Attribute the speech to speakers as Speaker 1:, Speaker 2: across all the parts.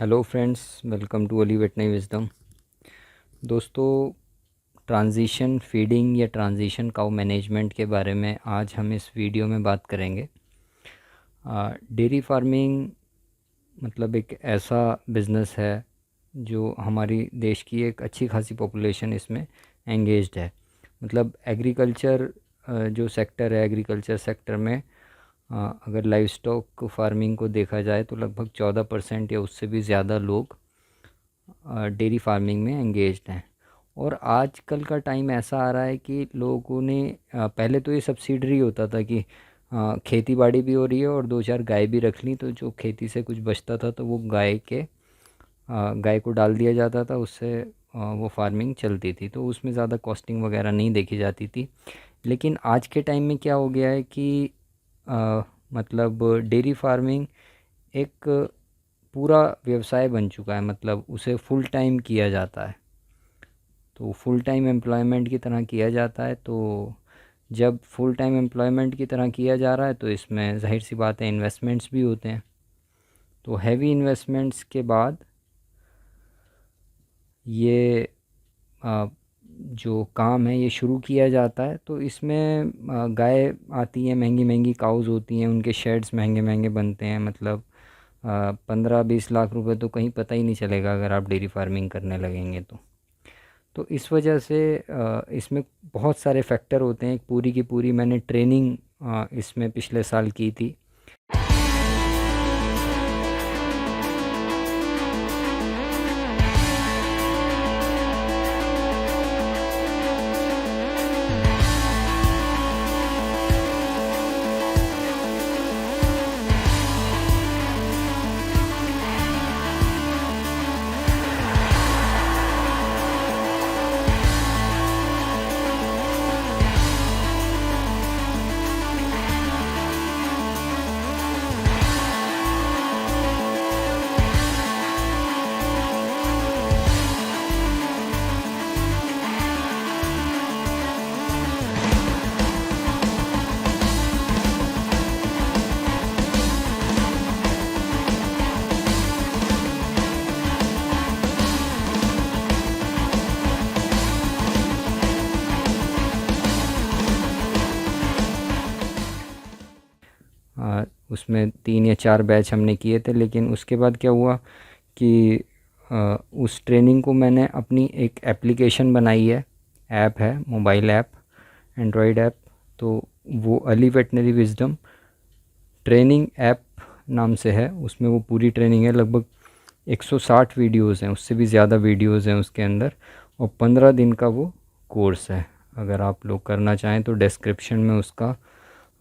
Speaker 1: Hello friends, welcome to ओली veterinary wisdom. दोस्तों, transition feeding या ट्रांजिशन काउ मैनेजमेंट के बारे में आज हम इस वीडियो में बात करेंगे। डेयरी फार्मिंग मतलब एक ऐसा बिज़नेस है जो हमारी देश की एक अच्छी खासी पॉपुलेशन इसमें एंगेज्ड है। मतलब एग्रीकल्चर जो सेक्टर है, एग्रीकल्चर सेक्टर में अगर लाइव स्टॉक फार्मिंग को देखा जाए तो लगभग 14% या उससे भी ज़्यादा लोग डेयरी फार्मिंग में एंगेज्ड हैं। और आजकल का टाइम ऐसा आ रहा है कि लोगों ने पहले तो ये सब्सिडरी होता था कि खेती बाड़ी भी हो रही है और दो चार गाय भी रख ली, तो जो खेती से कुछ बचता था तो वो गाय को डाल दिया जाता था, उससे वो फार्मिंग चलती थी, तो उसमें ज़्यादा कॉस्टिंग वगैरह नहीं देखी जाती थी। लेकिन आज के टाइम में क्या हो गया है कि मतलब डेयरी फार्मिंग एक पूरा व्यवसाय बन चुका है। मतलब उसे फुल टाइम किया जाता है, तो फुल टाइम एम्प्लॉयमेंट की तरह किया जाता है। तो जब फुल टाइम एम्प्लॉयमेंट की तरह किया जा रहा है तो इसमें जाहिर सी बात है इन्वेस्टमेंट्स भी होते हैं। तो हैवी इन्वेस्टमेंट्स के बाद ये आ, जो काम है ये शुरू किया जाता है। तो इसमें गाय आती हैं, महंगी महंगी काउज़ होती हैं, उनके शेड्स महंगे महंगे बनते हैं। मतलब 15-20 लाख रुपए तो कहीं पता ही नहीं चलेगा अगर आप डेयरी फार्मिंग करने लगेंगे तो इस वजह से इसमें बहुत सारे फैक्टर होते हैं। एक पूरी की पूरी मैंने ट्रेनिंग इसमें पिछले साल की थी। उसमें 3 या 4 बैच हमने किए थे। लेकिन उसके बाद क्या हुआ कि उस ट्रेनिंग को मैंने अपनी एक एप्लीकेशन बनाई है, ऐप है, मोबाइल ऐप, एंड्रॉयड ऐप। तो वो Ali veterinary wisdom training app नाम से है। उसमें वो पूरी ट्रेनिंग है, लगभग 160 वीडियोज़ हैं, उससे भी ज़्यादा वीडियोज़ हैं उसके अंदर, और 15 दिन का वो कोर्स है। अगर आप लोग करना चाहें तो डिस्क्रिप्शन में उसका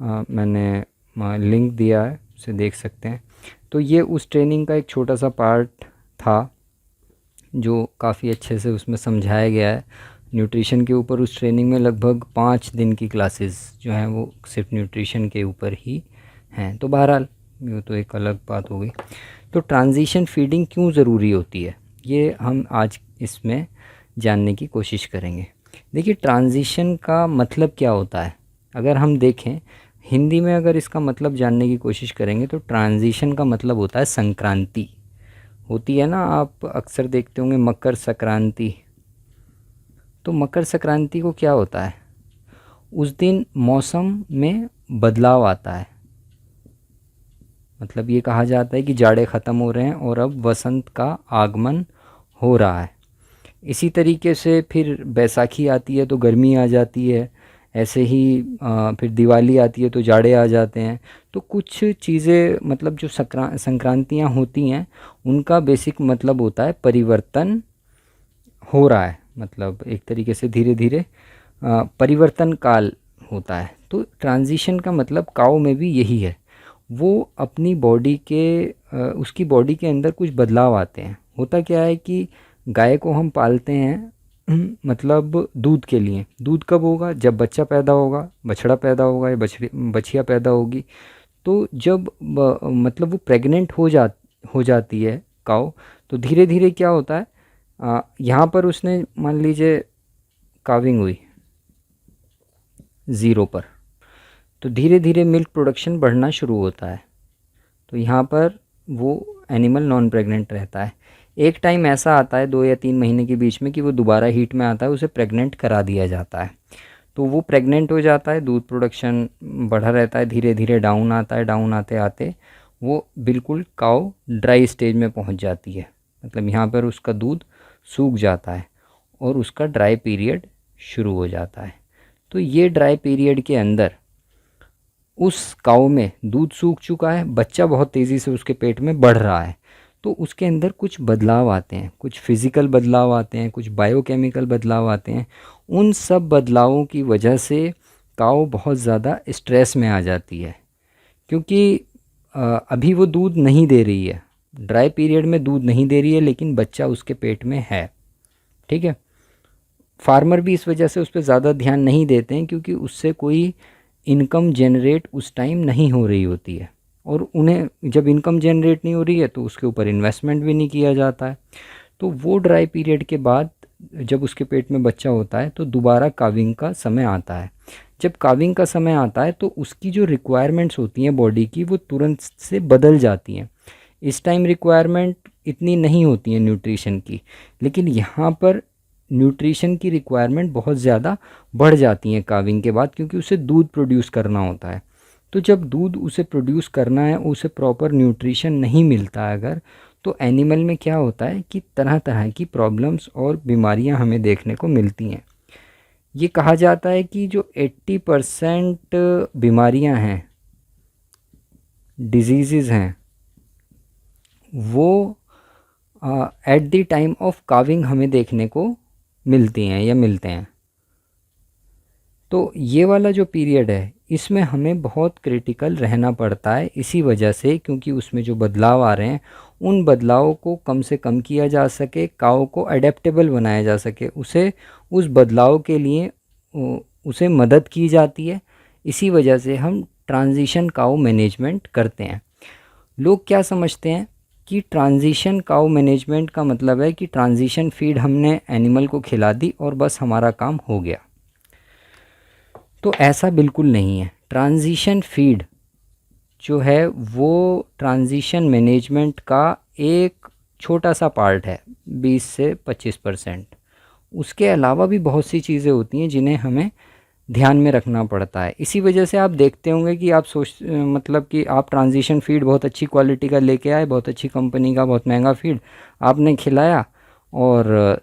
Speaker 1: मैंने लिंक दिया है, उसे देख सकते हैं। तो ये उस ट्रेनिंग का एक छोटा सा पार्ट था जो काफ़ी अच्छे से उसमें समझाया गया है न्यूट्रिशन के ऊपर। उस ट्रेनिंग में लगभग 5 दिन की क्लासेस जो हैं वो सिर्फ न्यूट्रिशन के ऊपर ही हैं। तो बहरहाल ये तो एक अलग बात हो गई। तो ट्रांजिशन फीडिंग क्यों ज़रूरी होती है, ये हम आज इसमें जानने की कोशिश करेंगे। देखिए, ट्रांजिशन का मतलब क्या होता है। अगर हम देखें हिंदी में, अगर इसका मतलब जानने की कोशिश करेंगे तो ट्रांजिशन का मतलब होता है संक्रांति। होती है ना, आप अक्सर देखते होंगे मकर संक्रांति। तो मकर संक्रांति को क्या होता है, उस दिन मौसम में बदलाव आता है। मतलब ये कहा जाता है कि जाड़े ख़त्म हो रहे हैं और अब वसंत का आगमन हो रहा है। इसी तरीके से फिर बैसाखी आती है तो गर्मी आ जाती है। ऐसे ही फिर दिवाली आती है तो जाड़े आ जाते हैं। तो कुछ चीज़ें, मतलब जो संक्रांतियाँ होती हैं, उनका बेसिक मतलब होता है परिवर्तन हो रहा है। मतलब एक तरीके से धीरे धीरे परिवर्तन काल होता है। तो ट्रांजिशन का मतलब काऊ में भी यही है। वो अपनी बॉडी के उसकी बॉडी के अंदर कुछ बदलाव आते हैं। होता क्या है कि गाय को हम पालते हैं मतलब दूध के लिए। दूध कब होगा, जब बच्चा पैदा होगा, बछड़ा पैदा होगा या बछिया पैदा होगी। तो जब मतलब वो प्रेग्नेंट हो जाती है काऊ, तो धीरे धीरे क्या होता है, यहाँ पर उसने मान लीजिए काविंग हुई 0 पर, तो धीरे धीरे मिल्क प्रोडक्शन बढ़ना शुरू होता है। तो यहाँ पर वो एनिमल नॉन प्रेग्नेंट रहता है। एक टाइम ऐसा आता है 2 या 3 महीने के बीच में कि वो दोबारा हीट में आता है, उसे प्रेग्नेंट करा दिया जाता है। तो वो प्रेग्नेंट हो जाता है, दूध प्रोडक्शन बढ़ा रहता है, धीरे धीरे डाउन आता है, डाउन आते आते वो बिल्कुल काऊ ड्राई स्टेज में पहुंच जाती है। मतलब यहाँ पर उसका दूध सूख जाता है और उसका ड्राई पीरियड शुरू हो जाता है। तो ये ड्राई पीरियड के अंदर उस काऊ में दूध सूख चुका है, बच्चा बहुत तेज़ी से उसके पेट में बढ़ रहा है, तो उसके अंदर कुछ बदलाव आते हैं, कुछ फिज़िकल बदलाव आते हैं, कुछ बायोकेमिकल बदलाव आते हैं। उन सब बदलावों की वजह से काऊ बहुत ज़्यादा स्ट्रेस में आ जाती है, क्योंकि अभी वो दूध नहीं दे रही है, ड्राई पीरियड में दूध नहीं दे रही है, लेकिन बच्चा उसके पेट में है। ठीक है। फार्मर भी इस वजह से उस पर ज़्यादा ध्यान नहीं देते हैं, क्योंकि उससे कोई इनकम जनरेट उस टाइम नहीं हो रही होती है, और उन्हें जब इनकम जनरेट नहीं हो रही है तो उसके ऊपर इन्वेस्टमेंट भी नहीं किया जाता है। तो वो ड्राई पीरियड के बाद जब उसके पेट में बच्चा होता है तो दोबारा काविंग का समय आता है। जब काविंग का समय आता है तो उसकी जो रिक्वायरमेंट्स होती हैं बॉडी की, वो तुरंत से बदल जाती हैं। इस टाइम रिक्वायरमेंट इतनी नहीं होती है न्यूट्रिशन की, लेकिन यहाँ पर न्यूट्रिशन की रिक्वायरमेंट बहुत ज़्यादा बढ़ जाती हैं काविंग के बाद, क्योंकि उसे दूध प्रोड्यूस करना होता है। तो जब दूध उसे प्रोड्यूस करना है, उसे प्रॉपर न्यूट्रिशन नहीं मिलता है अगर, तो एनिमल में क्या होता है कि तरह तरह की प्रॉब्लम्स और बीमारियां हमें देखने को मिलती हैं। ये कहा जाता है कि जो 80% बीमारियां हैं, डिजीज़ हैं, वो at the time of calving हमें देखने को मिलती हैं या मिलते हैं। तो ये वाला जो पीरियड है, इसमें हमें बहुत क्रिटिकल रहना पड़ता है, इसी वजह से, क्योंकि उसमें जो बदलाव आ रहे हैं उन बदलावों को कम से कम किया जा सके, काऊ को अडेप्टेबल बनाया जा सके, उसे उस बदलाव के लिए उसे मदद की जाती है। इसी वजह से हम ट्रांजिशन काऊ मैनेजमेंट करते हैं। लोग क्या समझते हैं कि ट्रांजिशन काऊ मैनेजमेंट का मतलब है कि ट्रांजिशन फीड हमने एनिमल को खिला दी और बस हमारा काम हो गया। तो ऐसा बिल्कुल नहीं है। ट्रांजिशन फीड जो है वो ट्रांजिशन मैनेजमेंट का एक छोटा सा पार्ट है, 20 से 25%। उसके अलावा भी बहुत सी चीज़ें होती हैं जिन्हें हमें ध्यान में रखना पड़ता है। इसी वजह से आप देखते होंगे कि आप मतलब कि आप ट्रांजिशन फीड बहुत अच्छी क्वालिटी का लेके आए, बहुत अच्छी कंपनी का, बहुत महंगा फीड आपने खिलाया, और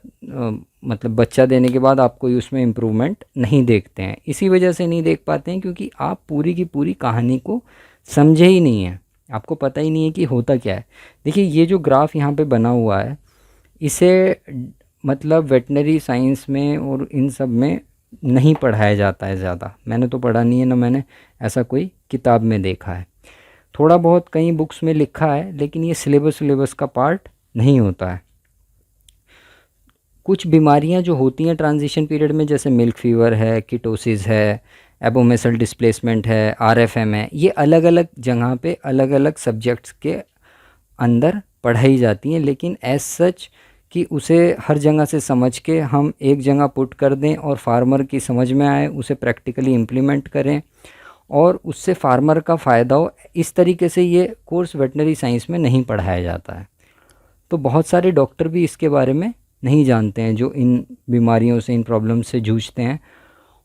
Speaker 1: मतलब बच्चा देने के बाद आप कोई उसमें इम्प्रूवमेंट नहीं देखते हैं। इसी वजह से नहीं देख पाते हैं क्योंकि आप पूरी की पूरी कहानी को समझे ही नहीं हैं, आपको पता ही नहीं है कि होता क्या है। देखिए ये जो ग्राफ यहाँ पे बना हुआ है, इसे मतलब वेटनरी साइंस में और इन सब में नहीं पढ़ाया जाता है ज़्यादा। मैंने तो पढ़ा नहीं है, ना मैंने ऐसा कोई किताब में देखा है। थोड़ा बहुत कई बुक्स में लिखा है, लेकिन ये सिलेबस का पार्ट नहीं होता है। कुछ बीमारियां जो होती हैं ट्रांजिशन पीरियड में, जैसे मिल्क फीवर है, कीटोसिस है, एबोमेसल डिस्प्लेसमेंट है, आरएफएम है, ये अलग अलग जगह पे अलग अलग सब्जेक्ट्स के अंदर पढ़ाई जाती हैं, लेकिन एज सच कि उसे हर जगह से समझ के हम एक जगह पुट कर दें और फार्मर की समझ में आए, उसे प्रैक्टिकली इम्प्लीमेंट करें और उससे फार्मर का फ़ायदा हो, इस तरीके से ये कोर्स वेटनरी साइंस में नहीं पढ़ाया जाता है। तो बहुत सारे डॉक्टर भी इसके बारे में नहीं जानते हैं, जो इन बीमारियों से, इन प्रॉब्लम से जूझते हैं,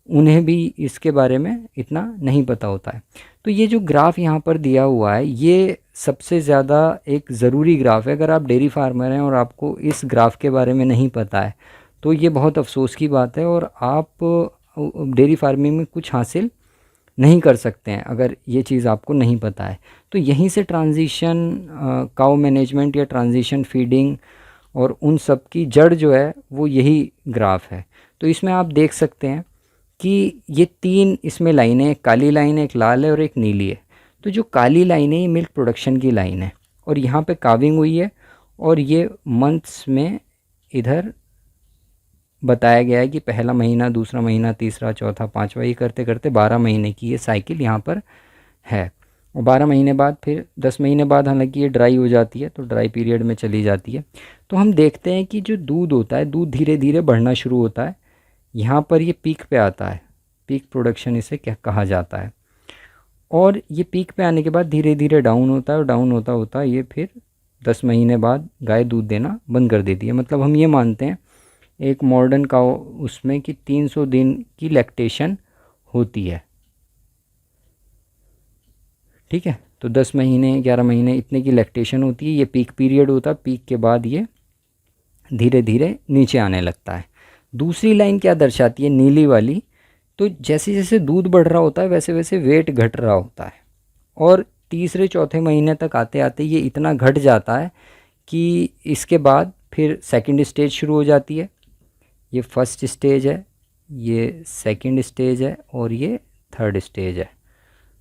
Speaker 1: उन्हें भी इसके बारे में इतना नहीं पता होता है। तो ये जो ग्राफ यहाँ पर दिया हुआ है, ये सबसे ज़्यादा एक ज़रूरी ग्राफ है। अगर आप डेयरी फार्मर हैं और आपको इस ग्राफ के बारे में नहीं पता है तो ये बहुत अफसोस की बात है, और आप डेयरी फार्मिंग में कुछ हासिल नहीं कर सकते हैं अगर ये चीज़ आपको नहीं पता है। तो यहीं से ट्रांजिशन काऊ मैनेजमेंट या ट्रांजिशन फीडिंग और उन सब की जड़ जो है वो यही ग्राफ है। तो इसमें आप देख सकते हैं कि ये 3 इसमें लाइनें, एक काली लाइन है, एक लाल है और एक नीली है। तो जो काली लाइन है ये मिल्क प्रोडक्शन की लाइन है, और यहाँ पे काविंग हुई है, और ये मंथ्स में इधर बताया गया है कि पहला महीना, दूसरा महीना, तीसरा, चौथा, पाँचवा, ये करते करते 12 महीने की ये साइकिल यहाँ पर है। और 12 महीने बाद फिर 10 महीने बाद हालांकि ये ड्राई हो जाती है, तो ड्राई पीरियड में चली जाती है। तो हम देखते हैं कि जो दूध होता है, दूध धीरे धीरे बढ़ना शुरू होता है, यहाँ पर ये पीक पे आता है, पीक प्रोडक्शन इसे क्या कहा जाता है। और ये पीक पे आने के बाद धीरे धीरे डाउन होता है और डाउन होता होता ये फिर 10 महीने बाद गाय दूध देना बंद कर देती है। मतलब हम ये मानते हैं एक मॉडर्न काऊ उसमें कि 300 दिन की लैक्टेशन होती है। ठीक है, तो 10 महीने 11 महीने इतने की लैक्टेशन होती है। ये पीक पीरियड होता है, पीक के बाद ये धीरे धीरे नीचे आने लगता है। दूसरी लाइन क्या दर्शाती है, नीली वाली, तो जैसे जैसे दूध बढ़ रहा होता है वैसे वैसे वेट घट रहा होता है और तीसरे चौथे महीने तक आते आते ये इतना घट जाता है कि इसके बाद फिर सेकंड स्टेज शुरू हो जाती है। ये फर्स्ट स्टेज है, ये सेकंड स्टेज है और ये थर्ड स्टेज है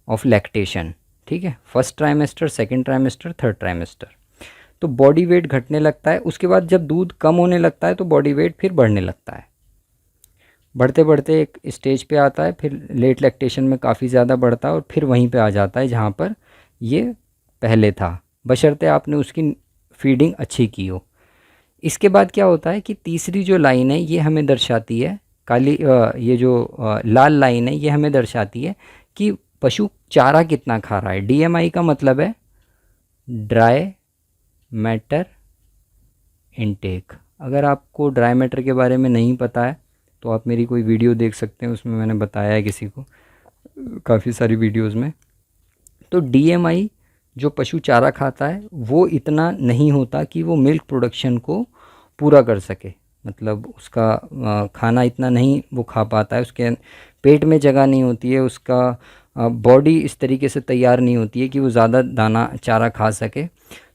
Speaker 1: ऑफ लैक्टेशन। ठीक है, first trimester, second trimester, third trimester. तो बॉडी वेट घटने लगता है। उसके बाद जब दूध कम होने लगता है तो बॉडी वेट फिर बढ़ने लगता है। बढ़ते बढ़ते एक स्टेज पे आता है, फिर लेट लैक्टेशन में काफ़ी ज़्यादा बढ़ता है और फिर वहीं पे आ जाता है जहाँ पर ये पहले था, बशर्ते आपने उसकी फीडिंग अच्छी की हो। इसके बाद क्या होता है कि तीसरी जो लाइन है ये हमें दर्शाती है, काली ये जो लाल लाइन है ये हमें दर्शाती है कि पशु चारा कितना खा रहा है। DMI का मतलब है ड्राई मैटर इनटेक। अगर आपको ड्राई मैटर के बारे में नहीं पता है तो आप मेरी कोई वीडियो देख सकते हैं, उसमें मैंने बताया है किसी को, काफ़ी सारी वीडियोस में। तो DMI जो पशु चारा खाता है वो इतना नहीं होता कि वो मिल्क प्रोडक्शन को पूरा कर सके। मतलब उसका खाना इतना नहीं वो खा पाता है, उसके पेट में जगह नहीं होती है, उसका बॉडी इस तरीके से तैयार नहीं होती है कि वो ज़्यादा दाना चारा खा सके।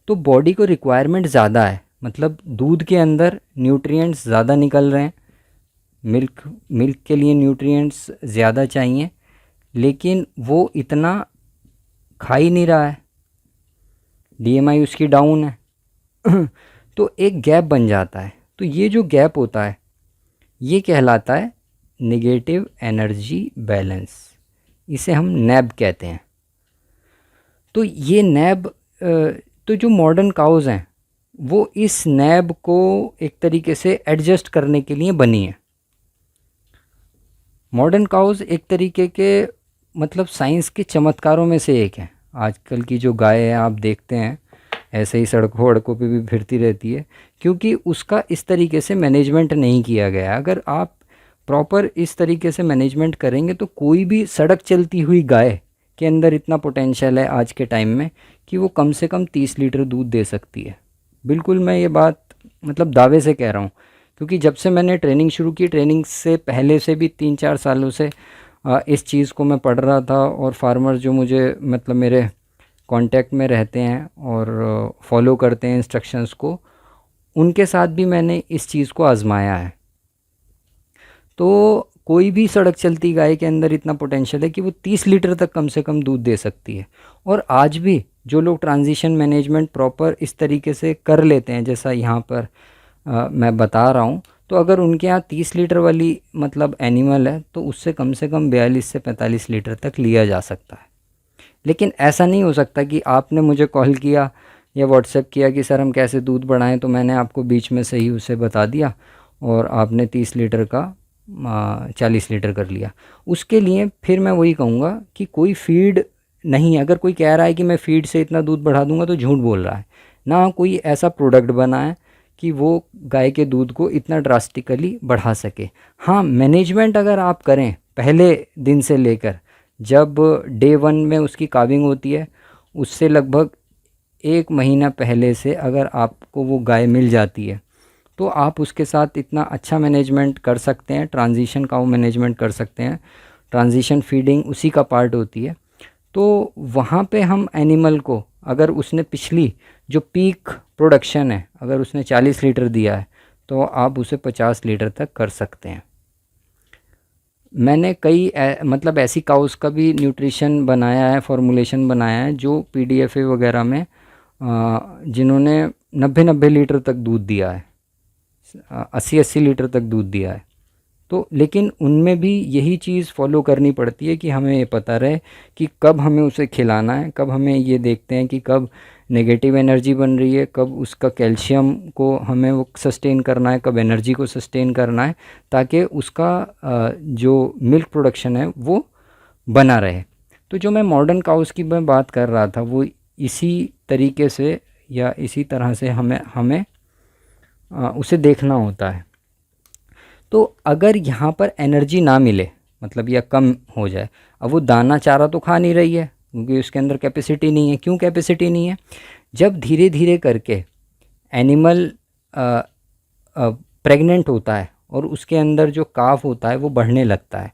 Speaker 1: तो बॉडी को रिक्वायरमेंट ज़्यादा है, मतलब दूध के अंदर न्यूट्रिएंट्स ज़्यादा निकल रहे हैं, मिल्क के लिए न्यूट्रिएंट्स ज़्यादा चाहिए, लेकिन वो इतना खा ही नहीं रहा है, DMI उसकी डाउन है। तो एक गैप बन जाता है। तो ये जो गैप होता है ये कहलाता है नेगेटिव एनर्जी बैलेंस, इसे हम नैब कहते हैं। तो ये नैब तो जो मॉडर्न काउज़ हैं वो इस नैब को एक तरीके से एडजस्ट करने के लिए बनी है। मॉडर्न काउज़ एक तरीके के मतलब साइंस के चमत्कारों में से एक है। आजकल की जो गाय है आप देखते हैं ऐसे ही सड़कों वड़कों पे भी फिरती रहती है, क्योंकि उसका इस तरीके से मैनेजमेंट नहीं किया गया। अगर आप प्रॉपर इस तरीके से मैनेजमेंट करेंगे तो कोई भी सड़क चलती हुई गाय के अंदर इतना पोटेंशियल है आज के टाइम में कि वो कम से कम 30 लीटर दूध दे सकती है। बिल्कुल मैं ये बात मतलब दावे से कह रहा हूँ, क्योंकि जब से मैंने ट्रेनिंग शुरू की, ट्रेनिंग से पहले से भी 3-4 सालों से इस चीज़ को मैं पढ़ रहा था और फार्मर जो मुझे मतलब मेरे कांटेक्ट में रहते हैं और फॉलो करते हैं इंस्ट्रक्शंस को, उनके साथ भी मैंने इस चीज़ को आजमाया है। तो कोई भी सड़क चलती गाय के अंदर इतना पोटेंशियल है कि वो 30 लीटर तक कम से कम दूध दे सकती है। और आज भी जो लोग ट्रांजिशन मैनेजमेंट प्रॉपर इस तरीके से कर लेते हैं जैसा यहाँ पर मैं बता रहा हूँ, तो अगर उनके यहाँ 30 लीटर वाली मतलब एनिमल है तो उससे कम से कम 42 से 45 लीटर तक लिया जा सकता है। लेकिन ऐसा नहीं हो सकता कि आपने मुझे कॉल किया या व्हाट्सएप किया कि सर हम कैसे दूध बढ़ाएं, तो मैंने आपको बीच में से ही उसे बता दिया और आपने 30 लीटर का 40 लीटर कर लिया। उसके लिए फिर मैं वही कहूँगा कि कोई फीड नहीं, अगर कोई कह रहा है कि मैं फीड से इतना दूध बढ़ा दूंगा तो झूठ बोल रहा है। ना कोई ऐसा प्रोडक्ट बना है कि वो गाय के दूध को इतना ड्रास्टिकली बढ़ा सके। हाँ, मैनेजमेंट अगर आप करें पहले दिन से लेकर, जब डे 1 में उसकी काविंग होती है उससे लगभग 1 महीना पहले से अगर आपको वो गाय मिल जाती है तो आप उसके साथ इतना अच्छा मैनेजमेंट कर सकते हैं, ट्रांजिशन काउ मैनेजमेंट कर सकते हैं। ट्रांजिशन फीडिंग उसी का पार्ट होती है। तो वहाँ पे हम एनिमल को, अगर उसने पिछली जो पीक प्रोडक्शन है अगर उसने 40 लीटर दिया है तो आप उसे 50 लीटर तक कर सकते हैं। मैंने कई मतलब ऐसी काउस का भी न्यूट्रिशन बनाया है, फॉर्मुलेशन बनाया है जो PDFA वगैरह में जिन्होंने 90-90 लीटर तक दूध दिया है, 80-80 लीटर तक दूध दिया है। तो लेकिन उनमें भी यही चीज़ फॉलो करनी पड़ती है कि हमें ये पता रहे कि कब हमें उसे खिलाना है, कब हमें ये देखते हैं कि कब नेगेटिव एनर्जी बन रही है, कब उसका कैल्शियम को हमें वो सस्टेन करना है, कब एनर्जी को सस्टेन करना है, ताकि उसका जो मिल्क प्रोडक्शन है वो बना रहे। तो जो मैं मॉडर्न काउस की मैं बात कर रहा था वो इसी तरीके से या इसी तरह से हमें हमें उसे देखना होता है। तो अगर यहाँ पर एनर्जी ना मिले मतलब या कम हो जाए, अब वो दाना चारा तो खा नहीं रही है क्योंकि उसके अंदर कैपेसिटी नहीं है। क्यों कैपेसिटी नहीं है? जब धीरे धीरे करके एनिमल प्रेग्नेंट होता है और उसके अंदर जो काफ होता है वो बढ़ने लगता है,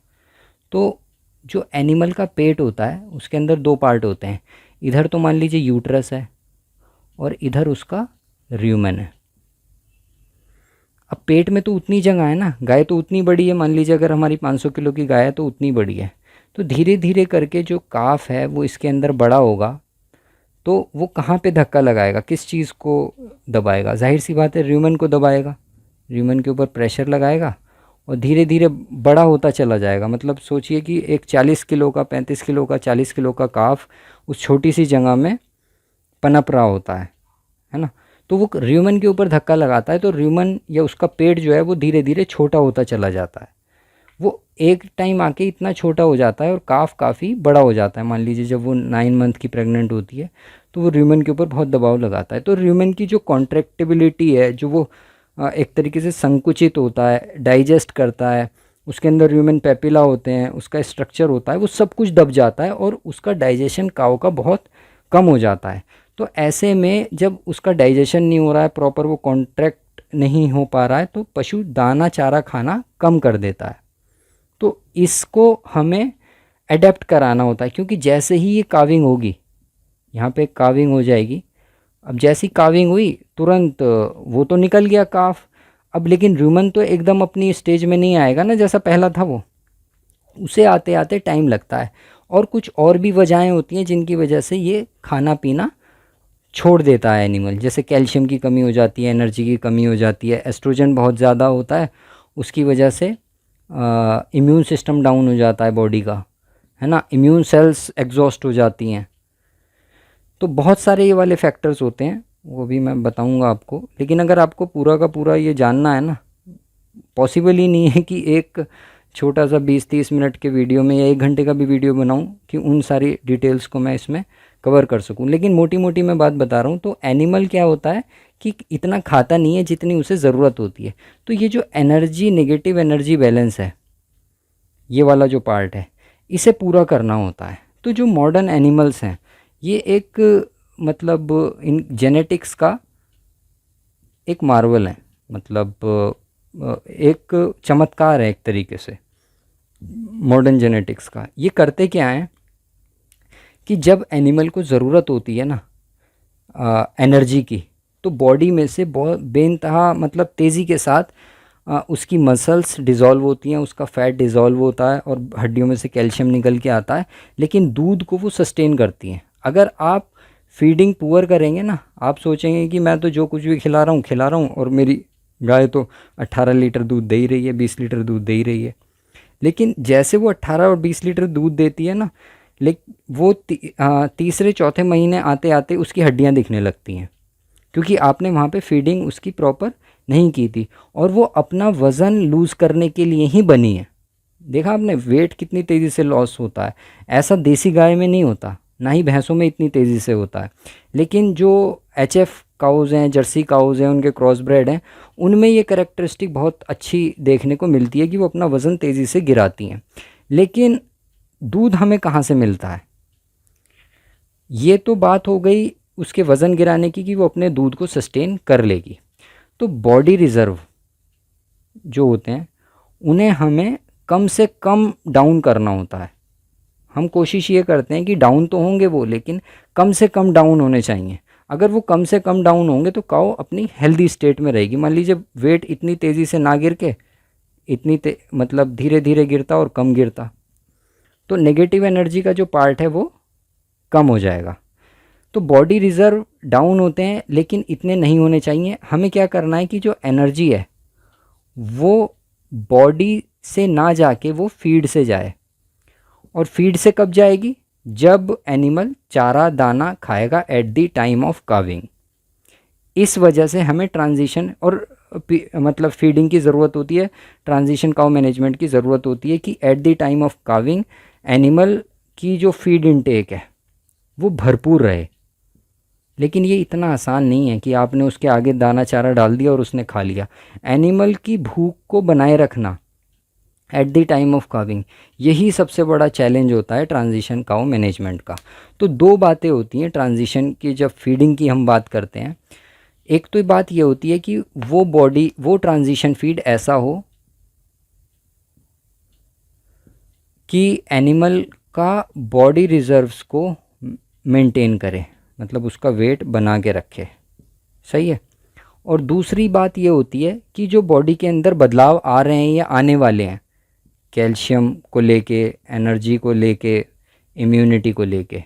Speaker 1: तो जो एनिमल का पेट होता है उसके अंदर दो पार्ट होते हैं। इधर तो मान लीजिए यूट्रस है और इधर उसका र्यूमेन है। अब पेट में तो उतनी जगह है ना, गाय तो उतनी बड़ी है, मान लीजिए अगर हमारी 500 किलो की गाय है तो उतनी बड़ी है। तो धीरे धीरे करके जो काफ है वो इसके अंदर बड़ा होगा, तो वो कहाँ पे धक्का लगाएगा, किस चीज़ को दबाएगा? जाहिर सी बात है र्यूमेन को दबाएगा, र्यूमेन के ऊपर प्रेशर लगाएगा और धीरे धीरे बड़ा होता चला जाएगा। मतलब सोचिए कि एक 40 किलो का, 35 किलो का, 40 किलो का काफ उस छोटी सी जगह में पनप रहा होता है ना। तो वो र्यूमेन के ऊपर धक्का लगाता है तो र्यूमेन या उसका पेट जो है वो धीरे धीरे छोटा होता चला जाता है। वो एक टाइम आके इतना छोटा हो जाता है और काफ काफ़ी बड़ा हो जाता है। मान लीजिए जब वो 9 मंथ की प्रेग्नेंट होती है तो वो र्यूमेन के ऊपर बहुत दबाव लगाता है। तो र्यूमेन की जो कॉन्ट्रैक्टिबिलिटी है, जो वो एक तरीके से संकुचित होता है, डाइजेस्ट करता है, उसके अंदर ह्यूमन पेपिला होते हैं, उसका स्ट्रक्चर होता है, वो सब कुछ दब जाता है और उसका डाइजेशन काऊ का बहुत कम हो जाता है। तो ऐसे में जब उसका डाइजेशन नहीं हो रहा है प्रॉपर, वो कॉन्ट्रैक्ट नहीं हो पा रहा है, तो पशु दाना चारा खाना कम कर देता है। तो इसको हमें अडेप्ट कराना होता है, क्योंकि जैसे ही ये काविंग होगी, यहाँ पे काविंग हो जाएगी, अब जैसी काविंग हुई तुरंत वो तो निकल गया काफ। अब लेकिन र्यूमन तो एकदम अपनी स्टेज में नहीं आएगा ना जैसा पहला था, वो उसे आते आते टाइम लगता है। और कुछ और भी वजहें होती हैं जिनकी वजह से ये खाना पीना छोड़ देता है एनिमल। जैसे कैल्शियम की कमी हो जाती है, एनर्जी की कमी हो जाती है, एस्ट्रोजन बहुत ज़्यादा होता है, उसकी वजह से इम्यून सिस्टम डाउन हो जाता है बॉडी का, है ना, इम्यून सेल्स एग्जॉस्ट हो जाती हैं। तो बहुत सारे ये वाले फैक्टर्स होते हैं, वो भी मैं बताऊंगा आपको। लेकिन अगर आपको पूरा का पूरा ये जानना है ना, पॉसिबल ही नहीं है कि एक छोटा सा 20-30 मिनट के वीडियो में या 1 घंटे का भी वीडियो बनाऊं कि उन सारी डिटेल्स को मैं इसमें कवर कर सकूं। लेकिन मोटी मोटी मैं बात बता रहा हूं। तो एनिमल क्या होता है कि इतना खाता नहीं है जितनी उसे ज़रूरत होती है। तो ये जो एनर्जी, नेगेटिव एनर्जी बैलेंस है, ये वाला जो पार्ट है, इसे पूरा करना होता है। तो जो मॉडर्न एनिमल्स हैं ये एक मतलब इन जेनेटिक्स का एक मार्वल है, मतलब एक चमत्कार है एक तरीके से मॉडर्न जेनेटिक्स का। ये करते क्या है कि जब एनिमल को ज़रूरत होती है ना एनर्जी की, तो बॉडी में से बहुत बेइंतहा मतलब तेज़ी के साथ उसकी मसल्स डिज़ोल्व होती हैं, उसका फ़ैट डिज़ोल्व होता है और हड्डियों में से कैल्शियम निकल के आता है। लेकिन दूध को वो सस्टेन करती हैं। अगर आप फीडिंग पुअर करेंगे ना, आप सोचेंगे कि मैं तो जो कुछ भी खिला रहा हूँ और मेरी गाय तो 18 लीटर दूध दे ही रही है, 20 लीटर दूध दे ही रही है। लेकिन जैसे वो 18 और 20 लीटर दूध देती है ना, लेकिन वो तीसरे चौथे महीने आते आते उसकी हड्डियाँ दिखने लगती हैं, क्योंकि आपने वहाँ पे फीडिंग उसकी प्रॉपर नहीं की थी और वो अपना वज़न लूज़ करने के लिए ही बनी है। देखा आपने वेट कितनी तेज़ी से लॉस होता है। ऐसा देसी गाय में नहीं होता, ना ही भैंसों में इतनी तेज़ी से होता है। लेकिन जो HF काउज़ हैं, जर्सी काउज़ हैं, उनके क्रॉस ब्रेड हैं, उनमें ये कैरेक्टरिस्टिक बहुत अच्छी देखने को मिलती है कि वो अपना वज़न तेज़ी से गिराती हैं। लेकिन दूध हमें कहाँ से मिलता है? ये तो बात हो गई उसके वज़न गिराने की कि वो अपने दूध को सस्टेन कर लेगी। तो बॉडी रिज़र्व जो होते हैं उन्हें हमें कम से कम डाउन करना होता है। हम कोशिश ये करते हैं कि डाउन तो होंगे वो, लेकिन कम से कम डाउन होने चाहिए। अगर वो कम से कम डाउन होंगे तो काऊ अपनी हेल्दी स्टेट में रहेगी। मान लीजिए वेट इतनी तेज़ी से ना गिर के मतलब धीरे धीरे गिरता और कम गिरता, तो नेगेटिव एनर्जी का जो पार्ट है वो कम हो जाएगा। तो बॉडी रिज़र्व डाउन होते हैं, लेकिन इतने नहीं होने चाहिए। हमें क्या करना है कि जो एनर्जी है वो बॉडी से ना जाके वो फीड से जाए। और फीड से कब जाएगी? जब एनिमल चारा दाना खाएगा at the time of calving. इस वजह से हमें ट्रांजिशन और मतलब फीडिंग की ज़रूरत होती है, ट्रांजिशन काउ मैनेजमेंट की ज़रूरत होती है कि at the time of calving animal की जो फीड इनटेक है वो भरपूर रहे। लेकिन ये इतना आसान नहीं है कि आपने उसके आगे दाना चारा डाल दिया और उसने खा लिया। एनिमल की भूख को बनाए रखना at the time of calving, यही सबसे बड़ा चैलेंज होता है ट्रांजिशन काउ मैनेजमेंट का। तो दो बातें होती हैं ट्रांजिशन की जब फीडिंग की हम बात करते हैं। एक तो बात ये होती है कि वो ट्रांजिशन फीड ऐसा हो कि एनिमल का बॉडी रिजर्व्स को मेंटेन करे, मतलब उसका वेट बना के रखे। सही है। और दूसरी बात ये होती है कि जो बॉडी के अंदर बदलाव आ रहे हैं या आने वाले हैं, कैल्शियम को लेके, एनर्जी को लेके, इम्यूनिटी को लेके।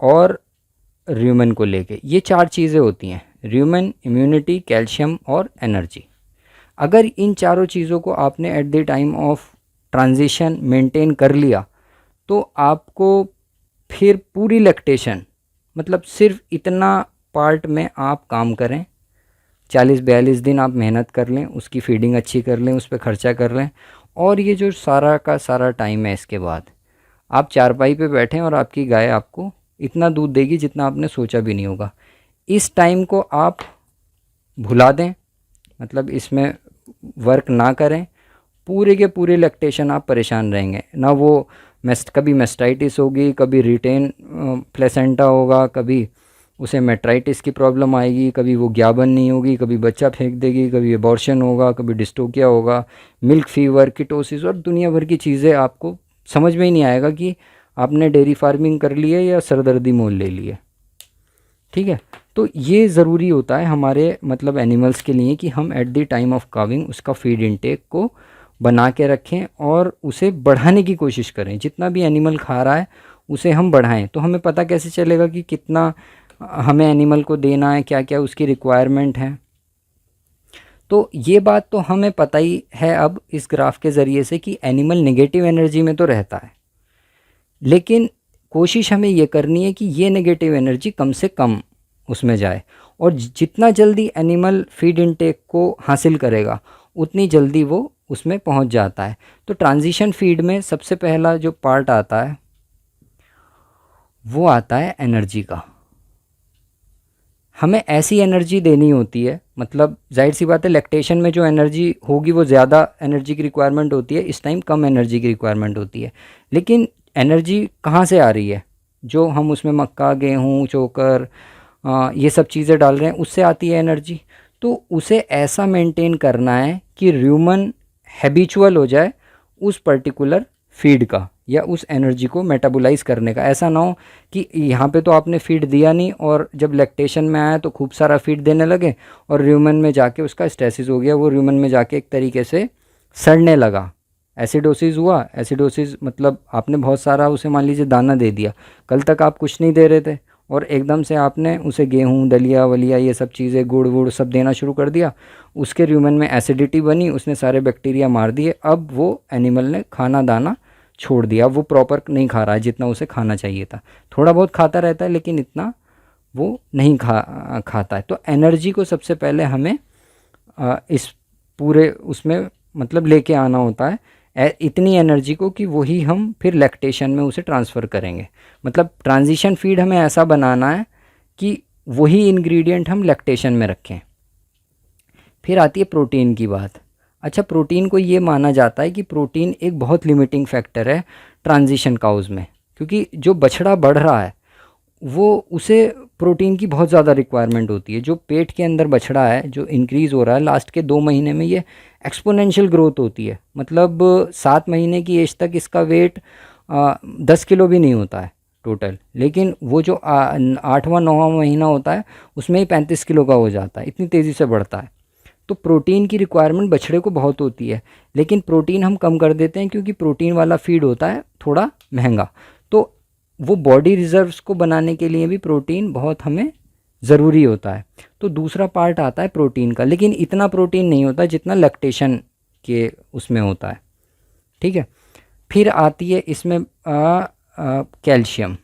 Speaker 1: और र्यूमन को लेके ये चार चीज़ें होती हैं, र्यूमन, इम्यूनिटी, कैल्शियम और एनर्जी। अगर इन चारों चीज़ों को आपने at the time of transition maintain कर लिया तो आपको फिर पूरी लैक्टेशन, मतलब सिर्फ इतना पार्ट में आप काम करें, 40-42 दिन आप मेहनत कर लें, उसकी फीडिंग अच्छी कर लें, उस पर ख़र्चा कर लें, और ये जो सारा का सारा टाइम है इसके बाद आप चारपाई पे बैठें और आपकी गाय आपको इतना दूध देगी जितना आपने सोचा भी नहीं होगा। इस टाइम को आप भुला दें, मतलब इसमें वर्क ना करें, पूरे के पूरे लैक्टेशन आप परेशान रहेंगे ना। वो कभी मेस्टाइटिस होगी, कभी रिटेन प्लेसेंटा होगा, कभी उसे मेट्राइटिस की प्रॉब्लम आएगी, कभी वो ग्याबन नहीं होगी, कभी बच्चा फेंक देगी, कभी एबॉर्शन होगा, कभी डिस्टोकिया होगा, मिल्क फीवर, कीटोसिस और दुनिया भर की चीज़ें। आपको समझ में ही नहीं आएगा कि आपने डेयरी फार्मिंग कर ली है या सरदर्दी मोल ले ली है। ठीक है। तो ये ज़रूरी होता है हमारे मतलब एनिमल्स के लिए कि हम at the time of calving उसका फीड इनटेक को बना के रखें और उसे बढ़ाने की कोशिश करें। जितना भी एनिमल खा रहा है उसे हम बढ़ाएं। तो हमें पता कैसे चलेगा कि कितना हमें एनिमल को देना है, क्या क्या उसकी रिक्वायरमेंट है। तो ये बात तो हमें पता ही है अब इस ग्राफ के ज़रिए से कि एनिमल नेगेटिव एनर्जी में तो रहता है, लेकिन कोशिश हमें ये करनी है कि ये नेगेटिव एनर्जी कम से कम उसमें जाए। और जितना जल्दी एनिमल फीड इनटेक को हासिल करेगा उतनी जल्दी वो उसमें पहुंच जाता है। तो ट्रांजिशन फीड में सबसे पहला जो पार्ट आता है वो आता है एनर्जी का। हमें ऐसी एनर्जी देनी होती है, मतलब जाहिर सी बात है लैक्टेशन में जो एनर्जी होगी वो ज़्यादा एनर्जी की रिक्वायरमेंट होती है, इस टाइम कम एनर्जी की रिक्वायरमेंट होती है। लेकिन एनर्जी कहाँ से आ रही है? जो हम उसमें मक्का, गेहूँ, चोकर, ये सब चीज़ें डाल रहे हैं उससे आती है एनर्जी। तो उसे ऐसा मेंटेन करना है कि र्यूमन हैबिचुअल हो जाए उस पर्टिकुलर फीड का या उस एनर्जी को मेटाबोलाइज करने का। ऐसा ना हो कि यहाँ पे तो आपने फीड दिया नहीं और जब लैक्टेशन में आया तो खूब सारा फीड देने लगे और र्यूमन में जाके उसका स्टेसिस हो गया, वो र्यूमन में जाके एक तरीके से सड़ने लगा, एसिडोसिस हुआ। एसिडोसिस मतलब आपने बहुत सारा उसे मान लीजिए दाना दे दिया, कल तक आप कुछ नहीं दे रहे थे और एकदम से आपने उसे गेहूँ, दलिया वलिया ये सब चीज़ें, गुड़ वुड़ सब देना शुरू कर दिया। उसके र्यूमन में एसिडिटी बनी, उसने सारे बैक्टीरिया मार दिए। अब वो एनिमल ने खाना दाना छोड़ दिया, वो प्रॉपर नहीं खा रहा है जितना उसे खाना चाहिए था। थोड़ा बहुत खाता रहता है लेकिन इतना वो नहीं खाता है। तो एनर्जी को सबसे पहले हमें इस पूरे उसमें मतलब लेके आना होता है, इतनी एनर्जी को कि वही हम फिर लैक्टेशन में उसे ट्रांसफ़र करेंगे। मतलब ट्रांजिशन फीड हमें ऐसा बनाना है कि वही इंग्रेडिएंट हम लैक्टेशन में रखें। फिर आती है प्रोटीन की बात। अच्छा, प्रोटीन को ये माना जाता है कि प्रोटीन एक बहुत लिमिटिंग फैक्टर है ट्रांजिशन काउज़ में, क्योंकि जो बछड़ा बढ़ रहा है वो उसे प्रोटीन की बहुत ज़्यादा रिक्वायरमेंट होती है। जो पेट के अंदर बछड़ा है जो इंक्रीज़ हो रहा है लास्ट के 2 महीने में, ये एक्सपोनेंशियल ग्रोथ होती है। मतलब 7 महीने की एज तक इसका वेट 10 किलो भी नहीं होता है टोटल, लेकिन वो जो 8वां 9वां महीना होता है उसमें ही 35 किलो का हो जाता है, इतनी तेज़ी से बढ़ता है। तो प्रोटीन की रिक्वायरमेंट बछड़े को बहुत होती है, लेकिन प्रोटीन हम कम कर देते हैं क्योंकि प्रोटीन वाला फीड होता है थोड़ा महंगा। तो वो बॉडी रिजर्व्स को बनाने के लिए भी प्रोटीन बहुत हमें ज़रूरी होता है। तो दूसरा पार्ट आता है प्रोटीन का, लेकिन इतना प्रोटीन नहीं होता जितना लैक्टेशन के उसमें होता है। ठीक है, फिर आती है इसमें कैल्शियम।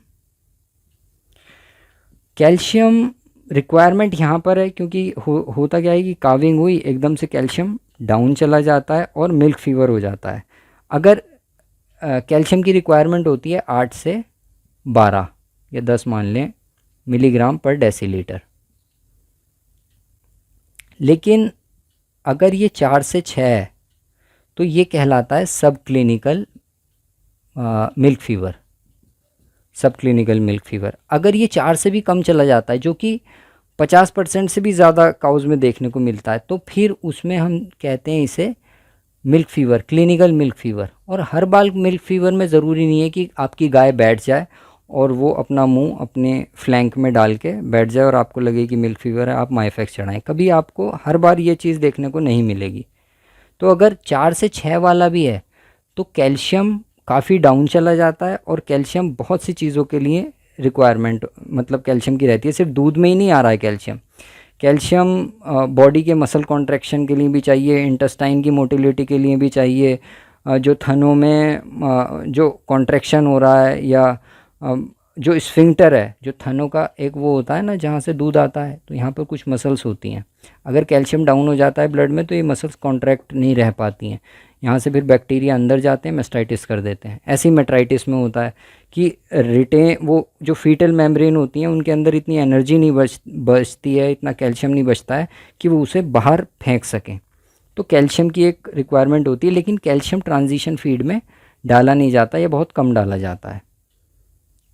Speaker 1: कैल्शियम रिक्वायरमेंट यहाँ पर है क्योंकि होता क्या है कि काविंग हुई एकदम से कैल्शियम डाउन चला जाता है और मिल्क फीवर हो जाता है। अगर कैल्शियम की रिक्वायरमेंट होती है 8 से 12 या 10 मान लें मिलीग्राम पर डेसीलीटर, लेकिन अगर ये 4 से 6 है तो ये कहलाता है सब क्लिनिकल मिल्क फीवर। सब क्लिनिकल मिल्क फीवर अगर ये 4 से भी कम चला जाता है, जो कि 50% से भी ज़्यादा काउज में देखने को मिलता है, तो फिर उसमें हम कहते हैं इसे milk fever, clinical milk fever. और हर बार मिल्क फीवर में ज़रूरी नहीं है कि आपकी गाय बैठ जाए और वो अपना मुंह अपने फ्लैंक में डाल के बैठ जाए और आपको लगे कि मिल्क फीवर है, आप माइफेक्स चढ़ाएं। कभी आपको हर बार ये चीज़ देखने को नहीं मिलेगी। तो अगर 4 से 6 वाला भी है तो कैल्शियम काफ़ी डाउन चला जाता है, और कैल्शियम बहुत सी चीज़ों के लिए रिक्वायरमेंट मतलब कैल्शियम की रहती है। सिर्फ दूध में ही नहीं आ रहा है कैल्शियम, कैल्शियम बॉडी के मसल कॉन्ट्रैक्शन के लिए भी चाहिए, इंटेस्टाइन की मोटिलिटी के लिए भी चाहिए, जो थनों में जो कॉन्ट्रैक्शन हो रहा है, या जो स्फिंक्टर है, जो थनों का एक वो होता है ना जहाँ से दूध आता है, तो यहाँ पर कुछ मसल्स होती हैं। अगर कैल्शियम डाउन हो जाता है ब्लड में तो ये मसल्स कॉन्ट्रैक्ट नहीं रह पाती हैं, यहाँ से फिर बैक्टीरिया अंदर जाते हैं, मेस्टाइटिस कर देते हैं। ऐसे ही मेट्राइटिस में होता है कि वो जो फीटल मेम्ब्रेन होती हैं उनके अंदर इतनी एनर्जी नहीं बचती है, इतना कैल्शियम नहीं बचता है कि वो उसे बाहर फेंक सकें। तो कैल्शियम की एक रिक्वायरमेंट होती है, लेकिन कैल्शियम ट्रांजिशन फीड में डाला नहीं जाता या बहुत कम डाला जाता है।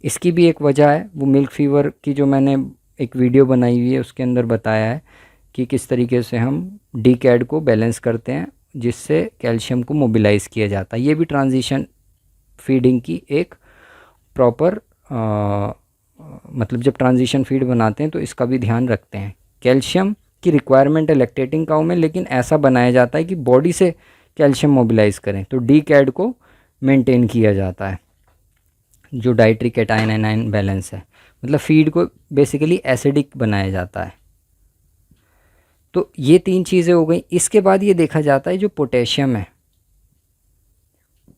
Speaker 1: इसकी भी एक वजह है, वो मिल्क फीवर की जो मैंने एक वीडियो बनाई हुई है उसके अंदर बताया है कि किस तरीके से हम डीकैड को बैलेंस करते हैं जिससे कैल्शियम को मोबिलाइज़ किया जाता है। ये भी ट्रांजिशन फीडिंग की एक प्रॉपर मतलब जब ट्रांजिशन फीड बनाते हैं तो इसका भी ध्यान रखते हैं। कैल्शियम की रिक्वायरमेंट है लैक्टेटिंग काऊ में, लेकिन ऐसा बनाया जाता है कि बॉडी से कैल्शियम मोबिलाइज़ करें, तो डीकैड को मेंटेन किया जाता है, जो डाइट्री कैटायन एनायन बैलेंस है। मतलब फीड को बेसिकली एसिडिक बनाया जाता है। तो ये 3 चीज़ें हो गई। इसके बाद ये देखा जाता है जो पोटेशियम है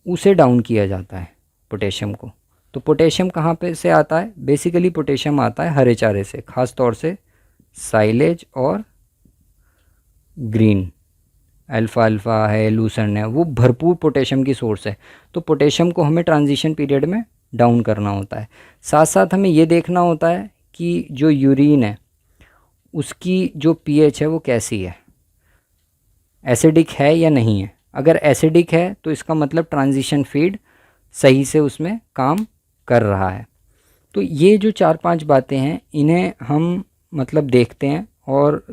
Speaker 1: उसे डाउन किया जाता है, पोटेशियम को। तो पोटेशियम कहाँ पे से आता है? बेसिकली पोटेशियम आता है हरे चारे से, ख़ास तौर से साइलेज और ग्रीन अल्फ़ा अल्फ़ा है, लूसन है, वो भरपूर पोटेशियम की सोर्स है। तो पोटेशियम को हमें ट्रांजिशन पीरियड में डाउन करना होता है। साथ साथ हमें ये देखना होता है कि जो यूरिन है उसकी जो पीएच है वो कैसी है, एसिडिक है या नहीं है। अगर एसिडिक है तो इसका मतलब ट्रांजिशन फीड सही से उसमें काम कर रहा है। तो ये जो 4-5 बातें हैं इन्हें हम मतलब देखते हैं और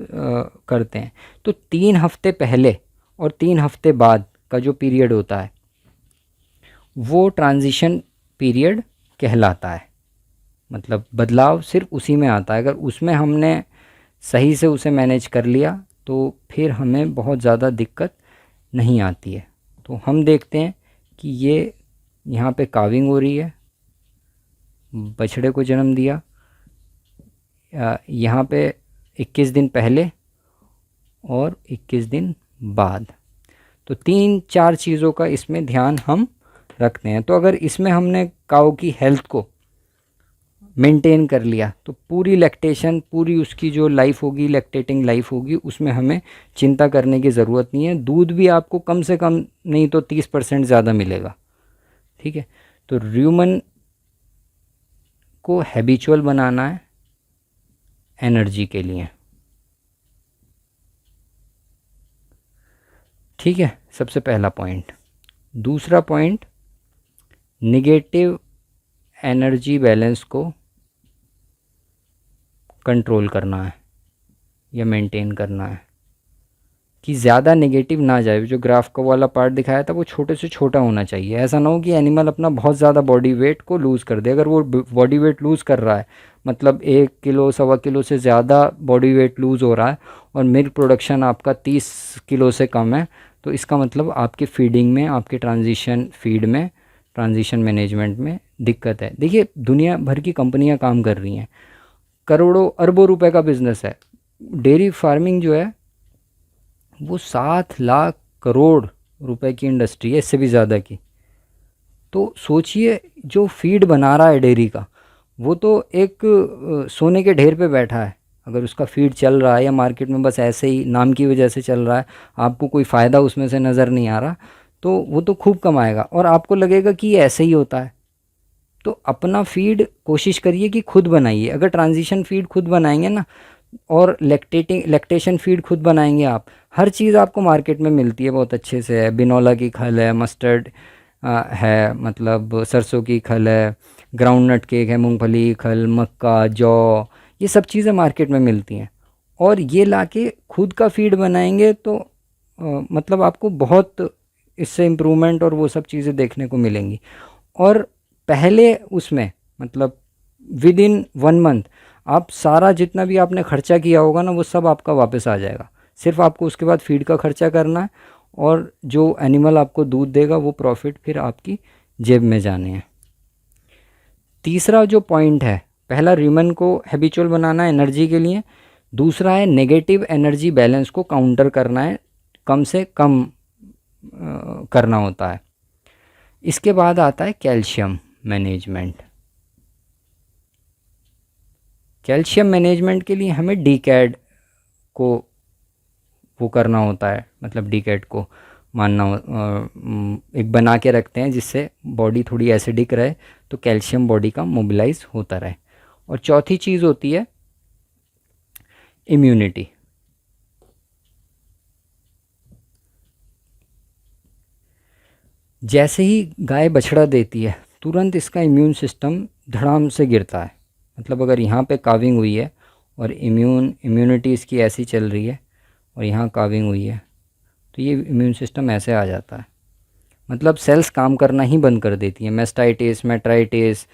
Speaker 1: करते हैं। तो 3 हफ्ते पहले और 3 हफ्ते बाद का जो पीरियड होता है वो ट्रांजिशन पीरियड कहलाता है। मतलब बदलाव सिर्फ उसी में आता है। अगर उसमें हमने सही से उसे मैनेज कर लिया तो फिर हमें बहुत ज़्यादा दिक्कत नहीं आती है। तो हम देखते हैं कि ये यहाँ पे काविंग हो रही है, बछड़े को जन्म दिया, यहाँ पे 21 दिन पहले और 21 दिन बाद। तो 3-4 चीज़ों का इसमें ध्यान हम रखते हैं। तो अगर इसमें हमने काऊ की हेल्थ को मेंटेन कर लिया तो पूरी लैक्टेशन, पूरी उसकी जो लाइफ होगी, लैक्टेटिंग लाइफ होगी, उसमें हमें चिंता करने की ज़रूरत नहीं है। दूध भी आपको कम से कम नहीं तो 30% ज़्यादा मिलेगा। ठीक है, तो र्यूमन को हैबिचुअल बनाना है एनर्जी के लिए। ठीक है, सबसे पहला पॉइंट। दूसरा पॉइंट, निगेटिव एनर्जी बैलेंस को कंट्रोल करना है या मेंटेन करना है। कि ज़्यादा नेगेटिव ना जाए। जो ग्राफ का वाला पार्ट दिखाया था वो छोटे से छोटा होना चाहिए। ऐसा ना हो कि एनिमल अपना बहुत ज़्यादा बॉडी वेट को लूज़ कर दे। अगर वो बॉडी वेट लूज़ कर रहा है, मतलब 1 किलो 1.25 किलो से ज़्यादा बॉडी वेट लूज़ हो रहा है और मिल्क प्रोडक्शन आपका 30 किलो से कम है, तो इसका मतलब आपके फीडिंग में, आपके ट्रांजिशन फीड में, ट्रांजिशन मैनेजमेंट में दिक्कत है। देखिए दुनिया भर की कंपनियां काम कर रही हैं, करोड़ों अरबों रुपए का बिज़नेस है। डेयरी फार्मिंग जो है वो 7 लाख करोड़ रुपए की इंडस्ट्री है, इससे भी ज़्यादा की। तो सोचिए जो फीड बना रहा है डेयरी का, वो तो एक सोने के ढेर पे बैठा है। अगर उसका फीड चल रहा है या मार्केट में बस ऐसे ही नाम की वजह से चल रहा है, आपको कोई फ़ायदा उसमें से नज़र नहीं आ रहा, तो वो तो खूब कमाएगा और आपको लगेगा कि ये ऐसे ही होता है। तो अपना फीड कोशिश करिए कि खुद बनाइए। अगर ट्रांजिशन फीड खुद बनाएंगे ना, और लैक्टेशन फीड खुद बनाएंगे आप, हर चीज़ आपको मार्केट में मिलती है बहुत अच्छे से है। बिनोला की खल है, मस्टर्ड है, मतलब सरसों की खल है, ग्राउंडनट केक है, मूंगफली की खल, मक्का, जौ, ये सब चीज़ें मार्केट में मिलती हैं। और ये लाके खुद का फीड बनाएंगे तो मतलब आपको बहुत इससे इम्प्रूवमेंट और वो सब चीज़ें देखने को मिलेंगी। और पहले उसमें मतलब विद इन 1 मंथ आप सारा जितना भी आपने खर्चा किया होगा ना, वो सब आपका वापस आ जाएगा। सिर्फ आपको उसके बाद फीड का खर्चा करना है और जो एनिमल आपको दूध देगा वो प्रॉफिट फिर आपकी जेब में जाने हैं। तीसरा जो पॉइंट है, पहला र्यूमन को हैबिचुअल बनाना है एनर्जी के लिए, दूसरा है नेगेटिव एनर्जी बैलेंस को काउंटर करना है, कम से कम करना होता है। इसके बाद आता है कैल्शियम मैनेजमेंट। कैल्शियम मैनेजमेंट के लिए हमें डीकैड को वो करना होता है, मतलब डीकैड को मानना एक बना के रखते हैं जिससे बॉडी थोड़ी एसिडिक रहे, तो कैल्शियम बॉडी का मोबिलाइज होता रहे। और चौथी चीज़ होती है इम्यूनिटी। जैसे ही गाय बछड़ा देती है तुरंत इसका इम्यून सिस्टम धड़ाम से गिरता है। मतलब अगर यहाँ पे काविंग हुई है और इम्यूनिटी इसकी ऐसी चल रही है और यहाँ काविंग हुई है, तो ये इम्यून सिस्टम ऐसे आ जाता है, मतलब सेल्स काम करना ही बंद कर देती हैं। मेस्टाइटिस, मेट्राइटिस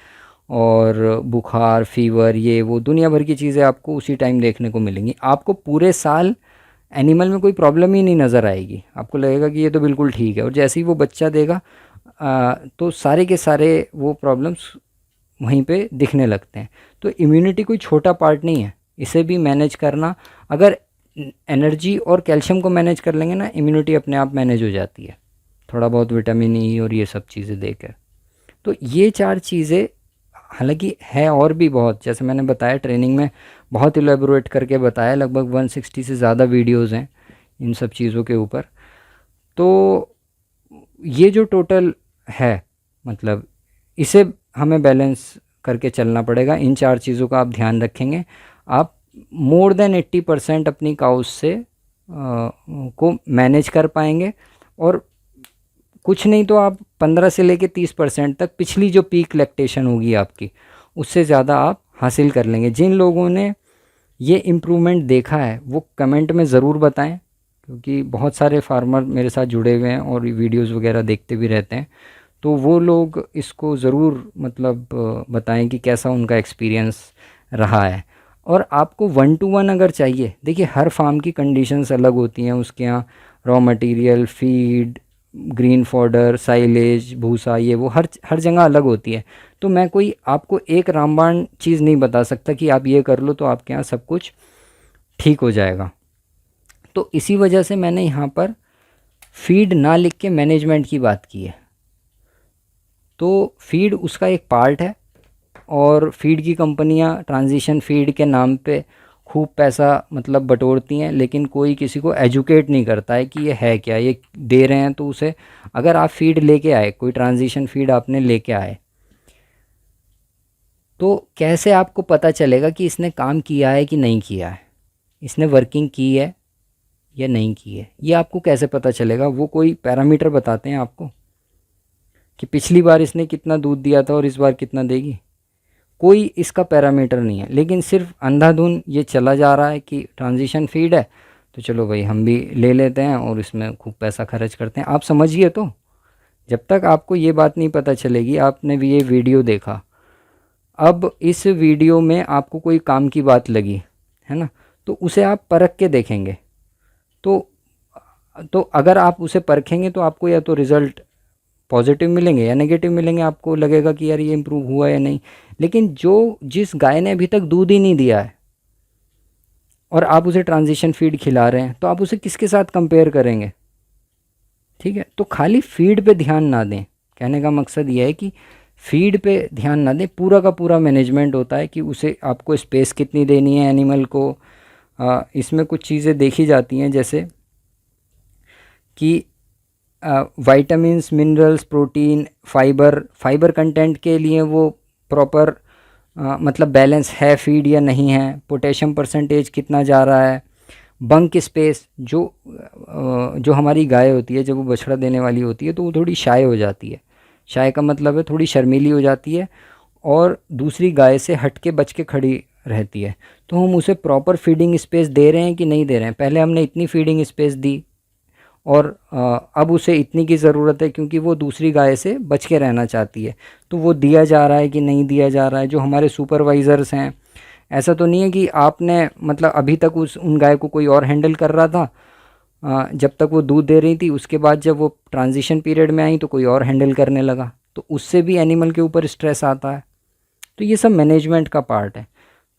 Speaker 1: और बुखार, फीवर, ये वो दुनिया भर की चीज़ें आपको उसी टाइम देखने को मिलेंगी। आपको पूरे साल एनिमल में कोई प्रॉब्लम ही नहीं नज़र आएगी, आपको लगेगा कि ये तो बिल्कुल ठीक है। और जैसे ही वो बच्चा देगा तो सारे के सारे वो प्रॉब्लम्स वहीं पे दिखने लगते हैं। तो इम्यूनिटी कोई छोटा पार्ट नहीं है, इसे भी मैनेज करना। अगर एनर्जी और कैल्शियम को मैनेज कर लेंगे ना, इम्यूनिटी अपने आप मैनेज हो जाती है, थोड़ा बहुत विटामिन ई और ये सब चीज़ें देकर। तो ये 4 चीज़ें, हालांकि है और भी बहुत, जैसे मैंने बताया ट्रेनिंग में बहुत इलेबोरेट करके बताया, लगभग 160 से ज़्यादा वीडियोज़ हैं इन सब चीज़ों के ऊपर। तो ये जो टोटल है, मतलब इसे हमें बैलेंस करके चलना पड़ेगा। इन 4 चीज़ों का आप ध्यान रखेंगे, आप मोर देन 80% अपनी काउस से को मैनेज कर पाएंगे। और कुछ नहीं तो आप 15 से लेके 30% तक पिछली जो पीक लैक्टेशन होगी आपकी, उससे ज़्यादा आप हासिल कर लेंगे। जिन लोगों ने ये इम्प्रूवमेंट देखा है वो कमेंट में ज़रूर बताएं, क्योंकि बहुत सारे फार्मर मेरे साथ जुड़े हुए हैं और वीडियोस वगैरह देखते भी रहते हैं। तो वो लोग इसको ज़रूर मतलब बताएं कि कैसा उनका एक्सपीरियंस रहा है। और आपको 1 to 1 अगर चाहिए, देखिए हर फार्म की कंडीशंस अलग होती हैं, उसके यहाँ raw material, feed, green fodder, silage, भूसा, ये वो हर जगह अलग होती है। तो मैं कोई आपको एक रामबाण चीज़ नहीं बता सकता कि आप ये कर लो तो आपके यहाँ सब कुछ ठीक हो जाएगा। तो इसी वजह से मैंने यहाँ पर फीड ना लिख के मैनेजमेंट की बात की है। तो फीड उसका एक पार्ट है और फीड की कंपनियां ट्रांजिशन फीड के नाम पे खूब पैसा मतलब बटोरती हैं, लेकिन कोई किसी को एजुकेट नहीं करता है कि ये है क्या, ये दे रहे हैं तो उसे, अगर आप फीड लेके आए, कोई ट्रांजिशन फीड आपने लेके आए, तो कैसे आपको पता चलेगा कि इसने काम किया है कि नहीं किया है, इसने वर्किंग की है या नहीं की है, ये आपको कैसे पता चलेगा? वो कोई पैरामीटर बताते हैं आपको कि पिछली बार इसने कितना दूध दिया था और इस बार कितना देगी? कोई इसका पैरामीटर नहीं है। लेकिन सिर्फ अंधाधुन ये चला जा रहा है कि ट्रांजिशन फीड है तो चलो भाई हम भी ले लेते हैं और इसमें खूब पैसा खर्च करते हैं। आप समझिए, तो जब तक आपको ये बात नहीं पता चलेगी, आपने भी ये वीडियो देखा, अब इस वीडियो में आपको कोई काम की बात लगी है ना, तो उसे आप परख के देखेंगे। तो अगर आप उसे परखेंगे तो आपको या तो रिज़ल्ट पॉजिटिव मिलेंगे या नेगेटिव मिलेंगे, आपको लगेगा कि यार ये इम्प्रूव हुआ या नहीं। लेकिन जिस गाय ने अभी तक दूध ही नहीं दिया है और आप उसे ट्रांजिशन फीड खिला रहे हैं, तो आप उसे किसके साथ कंपेयर करेंगे? ठीक है, तो खाली फीड पे ध्यान ना दें। कहने का मकसद ये है कि फीड पे ध्यान ना दें, पूरा का पूरा मैनेजमेंट होता है कि उसे आपको स्पेस कितनी देनी है एनिमल को। इसमें कुछ चीज़ें देखी जाती हैं, जैसे कि vitamins, minerals, protein, fibre content के लिए वो प्रॉपर मतलब बैलेंस है फीड या नहीं है, पोटेशियम परसेंटेज कितना जा रहा है, बंक स्पेस। जो हमारी गाय होती है, जब वो बछड़ा देने वाली होती है तो वो थोड़ी शाय हो जाती है। शाय का मतलब है थोड़ी शर्मीली हो जाती है और दूसरी गाय से हट के बच के खड़ी रहती है। तो हम उसे प्रॉपर फीडिंग स्पेस दे रहे हैं कि नहीं दे रहे हैं? पहले हमने इतनी फीडिंग स्पेस दी और अब उसे इतनी की ज़रूरत है क्योंकि वो दूसरी गाय से बच के रहना चाहती है। तो वो दिया जा रहा है कि नहीं दिया जा रहा है? जो हमारे सुपरवाइज़र्स हैं, ऐसा तो नहीं है कि आपने मतलब अभी तक उन गाय को कोई और हैंडल कर रहा था जब तक वो दूध दे रही थी, उसके बाद जब वो ट्रांजिशन पीरियड में आई तो कोई और हैंडल करने लगा, तो उससे भी एनिमल के ऊपर स्ट्रेस आता है। तो ये सब मैनेजमेंट का पार्ट है।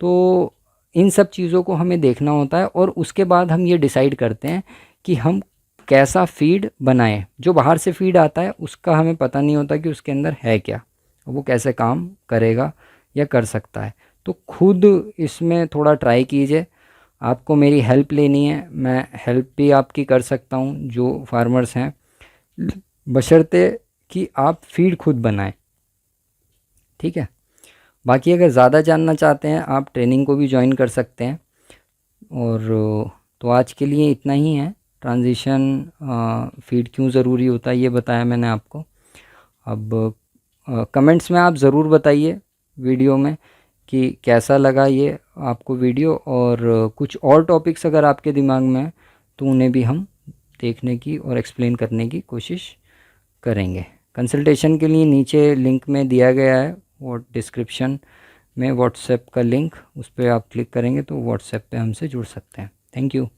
Speaker 1: तो इन सब चीज़ों को हमें देखना होता है और उसके बाद हम ये डिसाइड करते हैं कि हम कैसा फीड बनाएं। जो बाहर से फीड आता है उसका हमें पता नहीं होता कि उसके अंदर है क्या, वो कैसे काम करेगा या कर सकता है। तो खुद इसमें थोड़ा ट्राई कीजिए। आपको मेरी हेल्प लेनी है, मैं हेल्प भी आपकी कर सकता हूँ जो फार्मर्स हैं, बशर्ते कि आप फीड खुद बनाएं। ठीक है, बाकी अगर ज़्यादा जानना चाहते हैं आप ट्रेनिंग को भी ज्वाइन कर सकते हैं। और तो आज के लिए इतना ही है। ट्रांजिशन फीड क्यों ज़रूरी होता है ये बताया मैंने आपको। अब कमेंट्स में आप ज़रूर बताइए वीडियो में कि कैसा लगा ये आपको वीडियो, और कुछ और टॉपिक्स अगर आपके दिमाग में हैं तो उन्हें भी हम देखने की और एक्सप्लेन करने की कोशिश करेंगे। कंसल्टेशन के लिए नीचे लिंक में दिया गया है और डिस्क्रिप्शन में व्हाट्सएप का लिंक, उस पर आप क्लिक करेंगे तो व्हाट्सएप पे हमसे जुड़ सकते हैं। Thank you.